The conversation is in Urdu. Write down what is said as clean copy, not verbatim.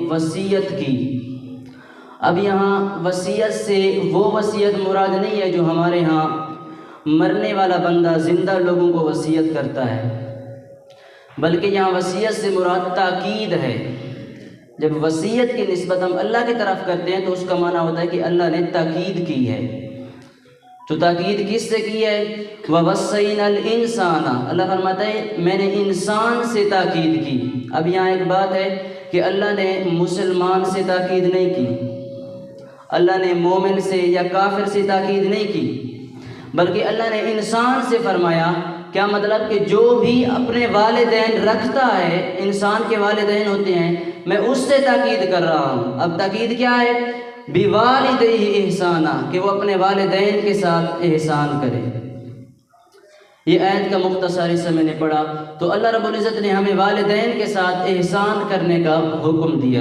وصیت کی۔ اب یہاں وصیت سے وہ وصیت مراد نہیں ہے جو ہمارے ہاں مرنے والا بندہ زندہ لوگوں کو وصیت کرتا ہے، بلکہ یہاں وصیت سے مراد تاکید ہے۔ جب وصیت کی نسبت ہم اللہ کی طرف کرتے ہیں تو اس کا معنی ہوتا ہے کہ اللہ نے تاکید کی ہے۔ تو تاکید کس سے کی ہے؟ وَوَصَّيْنَا الْإِنسَانَ، اللہ فرماتا ہے میں نے انسان سے تاکید کی۔ اب یہاں ایک بات ہے کہ اللہ نے مسلمان سے تاکید نہیں کی، اللہ نے مومن سے یا کافر سے تاکید نہیں کی، بلکہ اللہ نے انسان سے فرمایا۔ کیا مطلب کہ جو بھی اپنے والدین رکھتا ہے، انسان کے والدین ہوتے ہیں، میں اس سے تاکید کر رہا ہوں۔ اب تاکید کیا ہے؟ بِوَالِدَيْهِ إِحْسَانًا، کہ وہ اپنے والدین کے ساتھ احسان کرے۔ یہ آیت کا مختصر حصہ میں نے پڑھا، تو اللہ رب العزت نے ہمیں والدین کے ساتھ احسان کرنے کا حکم دیا۔